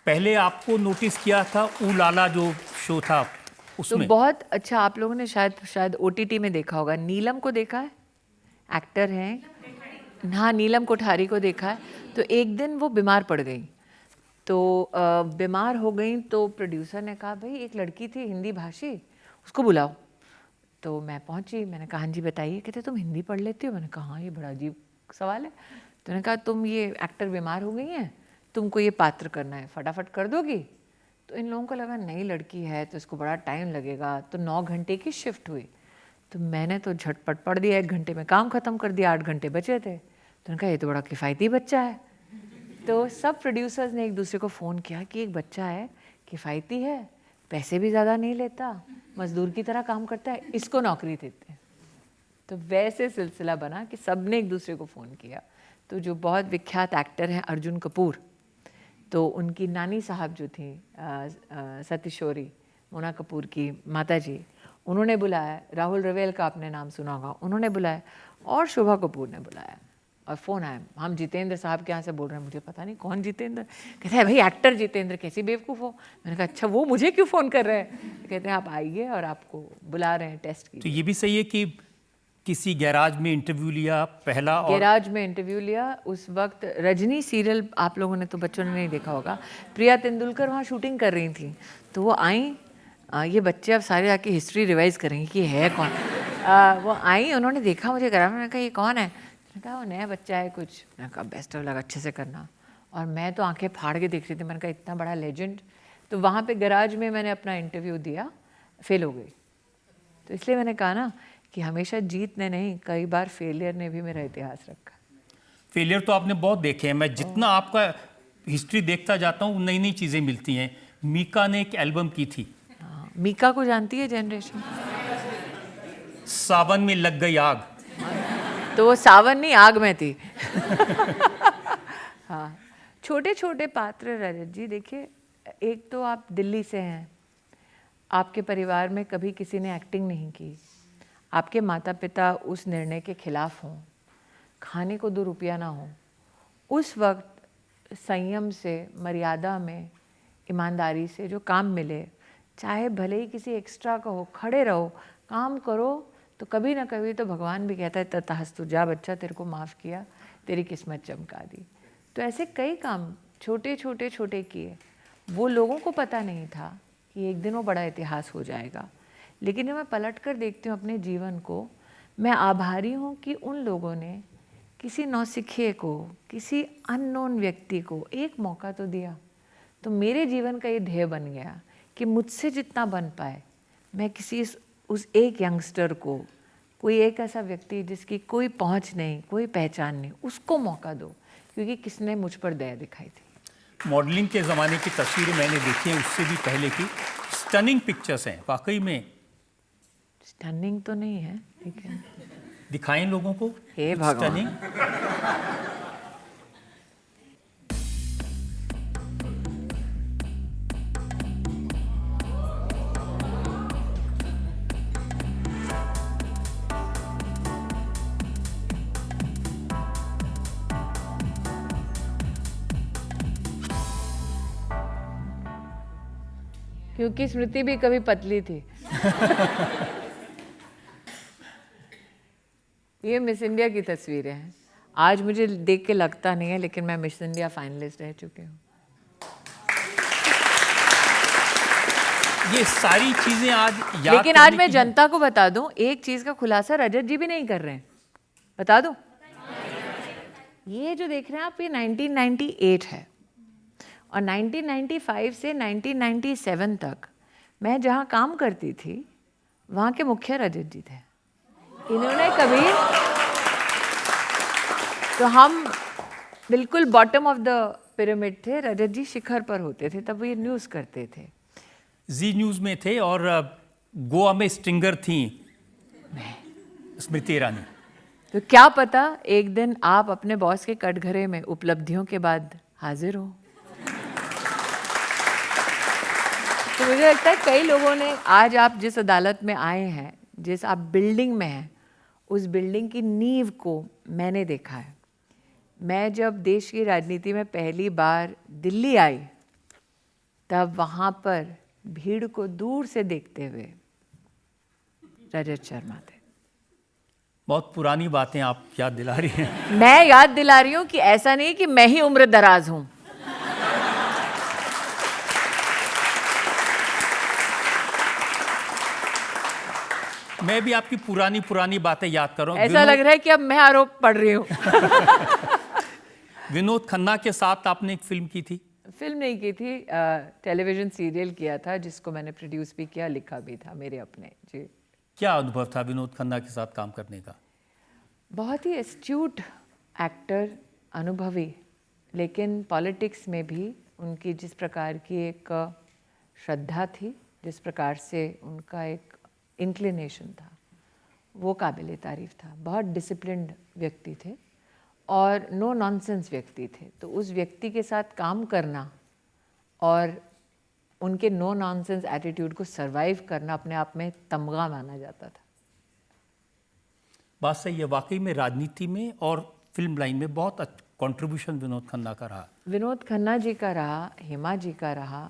पहले आपको नोटिस किया था ऊ लाला जो शो था तो उसमें। बहुत अच्छा, आप लोगों ने शायद ओटीटी में देखा होगा। नीलम को देखा है, एक्टर हैं। हाँ, नीलम कोठारी को देखा है। तो एक दिन वो बीमार पड़ गई, तो बीमार हो गई तो प्रोड्यूसर ने कहा भाई एक लड़की थी हिंदी भाषी, उसको बुलाओ। तो मैं पहुंची, मैंने कहा हाँ जी बताइए। कहते तुम हिंदी पढ़ लेती हो? मैंने कहा हाँ, ये बड़ा अजीब सवाल है। तो मैंने कहा तुम ये एक्टर बीमार हो गई हैं, तुमको ये पात्र करना है, फटाफट कर दोगी? तो इन लोगों को लगा नई लड़की है तो इसको बड़ा टाइम लगेगा, तो 9 घंटे की शिफ्ट हुई। तो मैंने तो झटपट पढ़ दिया, 1 घंटे में काम ख़त्म कर दिया, 8 घंटे बचे थे। तो उन्होंने कहा ये तो बड़ा किफ़ायती बच्चा है। तो सब प्रोड्यूसर्स ने एक दूसरे को फ़ोन किया कि एक बच्चा है, किफ़ायती है, पैसे भी ज़्यादा नहीं लेता, मज़दूर की तरह काम करता है, इसको नौकरी देते हैं। तो वैसे सिलसिला बना कि सब ने एक दूसरे को फ़ोन किया। तो जो बहुत विख्यात एक्टर हैं अर्जुन कपूर, तो उनकी नानी साहब जो थी सतीशोरी, मोना कपूर की माता जी, उन्होंने बुलाया। राहुल रवेल का आपने नाम सुना होगा, उन्होंने बुलाया। और शोभा कपूर ने बुलाया। और फ़ोन आया, हम जितेंद्र साहब के यहाँ से बोल रहे हैं। मुझे पता नहीं कौन जितेंद्र। कहते हैं भाई एक्टर जितेंद्र, कैसी बेवकूफ़ हो। मैंने कहा अच्छा वो मुझे क्यों फ़ोन कर रहे हैं? कहते हैं आप आइए और आपको बुला रहे हैं टेस्ट की। तो ये भी सही है कि किसी गैराज में इंटरव्यू लिया पहला, और गैराज में इंटरव्यू लिया। उस वक्त रजनी सीरियल आप लोगों ने तो बच्चों ने नहीं देखा होगा, प्रिया तेंदुलकर वहाँ शूटिंग कर रही थी। तो वो आई, ये बच्चे अब सारे आके हिस्ट्री रिवाइज करेंगे कि है कौन। वो आई, उन्होंने देखा मुझे, करा, मैंने कहा ये कौन है? मैंने कहा वो नया बच्चा है कुछ। मैंने कहा बेस्ट ऑफ लक, अच्छे से करना। और मैं तो आंखें फाड़ के देख रही थी, मैंने कहा इतना बड़ा लेजेंड। तो वहाँ पे गैराज में मैंने अपना इंटरव्यू दिया, फेल हो गई। तो इसलिए मैंने कहा ना कि हमेशा जीत ने नहीं, कई बार फेलियर ने भी मेरा इतिहास रखा। फेलियर तो आपने बहुत देखे हैं। मैं जितना आपका हिस्ट्री देखता जाता हूँ नई नई चीज़ें मिलती हैं। मीका ने एक एल्बम की थी, हाँ, मीका को जानती है जनरेशन? सावन में लग गई आग। तो वो सावन नहीं, आग में थी। हाँ, छोटे छोटे पात्र रजत जी। देखिए, एक तो आप दिल्ली से हैं, आपके परिवार में कभी किसी ने एक्टिंग नहीं की, आपके माता पिता उस निर्णय के खिलाफ हों, खाने को 2 रुपया ना हो, उस वक्त संयम से, मर्यादा में, ईमानदारी से जो काम मिले, चाहे भले ही किसी एक्स्ट्रा का हो, खड़े रहो, काम करो, तो कभी ना कभी तो भगवान भी कहता है तथास्तु, जा बच्चा, तेरे को माफ़ किया, तेरी किस्मत चमका दी। तो ऐसे कई काम छोटे छोटे छोटे किए। वो लोगों को पता नहीं था कि एक दिन वो बड़ा इतिहास हो जाएगा। लेकिन जब मैं पलट कर देखती हूँ अपने जीवन को, मैं आभारी हूँ कि उन लोगों ने किसी नौसिखिए को, किसी अननोन व्यक्ति को एक मौका तो दिया। तो मेरे जीवन का ये ध्येय बन गया कि मुझसे जितना बन पाए मैं किसी उस एक यंगस्टर को, कोई एक ऐसा व्यक्ति जिसकी कोई पहुंच नहीं, कोई पहचान नहीं, उसको मौका दो, क्योंकि किसने मुझ पर दया दिखाई थी। मॉडलिंग के ज़माने की तस्वीरें मैंने देखी हैं, उससे भी पहले की। स्टनिंग पिक्चर्स हैं वाकई में। स्टनिंग तो नहीं है, ठीक है, दिखाएं लोगों को हे कुछ भगवान। स्टनिंग। क्योंकि स्मृति भी कभी पतली थी। ये मिस इंडिया की तस्वीरें हैं। आज मुझे देख के लगता नहीं है, लेकिन मैं मिस इंडिया फाइनलिस्ट रह चुकी हूँ। ये सारी चीजें आज याद लेकिन आज करने मैं की- जनता को बता दूं, एक चीज का खुलासा रजत जी भी नहीं कर रहे हैं। बता दूं, ये जो देख रहे हैं आप, ये 1998 है, और 1995 से 1997 तक मैं जहाँ काम करती थी वहाँ के मुखिया रजत जी थे। इन्होंने कभी, तो हम बिल्कुल बॉटम ऑफ द पिरामिड थे, रजत जी शिखर पर होते थे, तब वो ये न्यूज़ करते थे। जी न्यूज़ में थे, और गोवा में स्ट्रिंगर थी स्मृति ईरानी। तो क्या पता एक दिन आप अपने बॉस के कटघरे में उपलब्धियों के बाद हाजिर हो। तो मुझे लगता है कई लोगों ने, आज आप जिस अदालत में आए हैं, जिस आप बिल्डिंग में हैं, उस बिल्डिंग की नींव को मैंने देखा है। मैं जब देश की राजनीति में पहली बार दिल्ली आई तब वहाँ पर भीड़ को दूर से देखते हुए रजत शर्मा थे। बहुत पुरानी बातें आप याद दिला रही हैं। मैं याद दिला रही हूँ कि ऐसा नहीं कि मैं ही उम्र दराज हूँ। मैं भी आपकी पुरानी बातें याद कर रहा हूँ। ऐसा लग रहा है कि अब मैं आरोप पढ़ रही हूँ। विनोद खन्ना के साथ आपने एक फिल्म की थी। फिल्म नहीं की थी, टेलीविजन सीरियल किया था जिसको मैंने प्रोड्यूस भी किया, लिखा भी था, मेरे अपने। जी। क्या अनुभव था विनोद खन्ना के साथ काम करने का? बहुत ही एस्ट्यूट एक्टर, अनुभवी, लेकिन पॉलिटिक्स में भी उनकी जिस प्रकार की एक श्रद्धा थी, जिस प्रकार से उनका एक इंक्लिनेशन था, वो काबिले तारीफ था। बहुत डिसिप्लिन्ड व्यक्ति थे और नो नॉनसेंस व्यक्ति थे। तो उस व्यक्ति के साथ काम करना और उनके नो नॉनसेंस एटीट्यूड को सरवाइव करना अपने आप में तमगा माना जाता था। बात सही है, वाकई में राजनीति में और फिल्म लाइन में बहुत कंट्रीब्यूशन विनोद खन्ना का रहा। विनोद खन्ना जी का रहा, हेमा जी का रहा,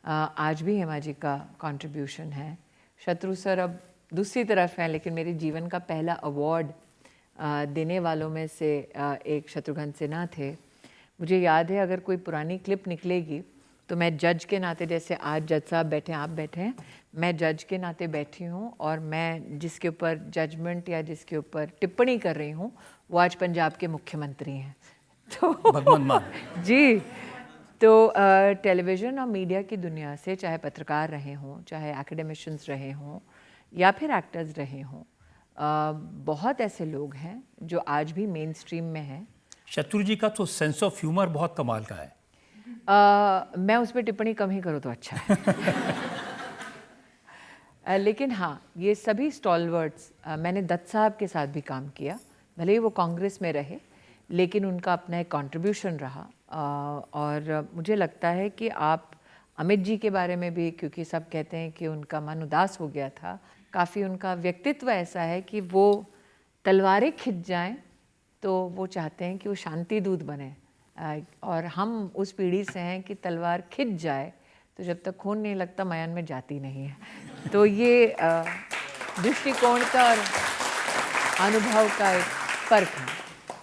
आज भी हेमा जी का कंट्रीब्यूशन है। शत्रु सर अब दूसरी तरफ हैं, लेकिन मेरे जीवन का पहला अवार्ड देने वालों में से एक शत्रुघ्न सिन्हा थे। मुझे याद है, अगर कोई पुरानी क्लिप निकलेगी तो मैं जज के नाते, जैसे आज जज साहब बैठे हैं, आप बैठे हैं, मैं जज के नाते बैठी हूँ और मैं जिसके ऊपर जजमेंट या जिसके ऊपर टिप्पणी कर रही हूँ वो आज पंजाब के मुख्यमंत्री हैं। तो भगवंत मान जी, तो टेलीविज़न और मीडिया की दुनिया से, चाहे पत्रकार रहे हों, चाहे एकेडमिशियंस रहे हों या फिर एक्टर्स रहे हों, बहुत ऐसे लोग हैं जो आज भी मेन स्ट्रीम में हैं। शत्रु जी का तो सेंस ऑफ ह्यूमर बहुत कमाल का है। मैं उस पर टिप्पणी कम ही करूँ तो अच्छा है। लेकिन हाँ, ये सभी स्टॉलवर्ड्स, मैंने दत्त साहब के साथ भी काम किया, भले ही वो कांग्रेस में रहे, लेकिन उनका अपना एक कंट्रीब्यूशन रहा। और मुझे लगता है कि आप अमित जी के बारे में भी, क्योंकि सब कहते हैं कि उनका मन उदास हो गया था, काफ़ी उनका व्यक्तित्व ऐसा है कि वो तलवारें खिंच जाएं तो वो चाहते हैं कि वो शांति दूत बने। और हम उस पीढ़ी से हैं कि तलवार खिंच जाए तो जब तक खून नहीं लगता मयान में जाती नहीं है। तो ये दृष्टिकोण का और अनुभव का एक फ़र्क है।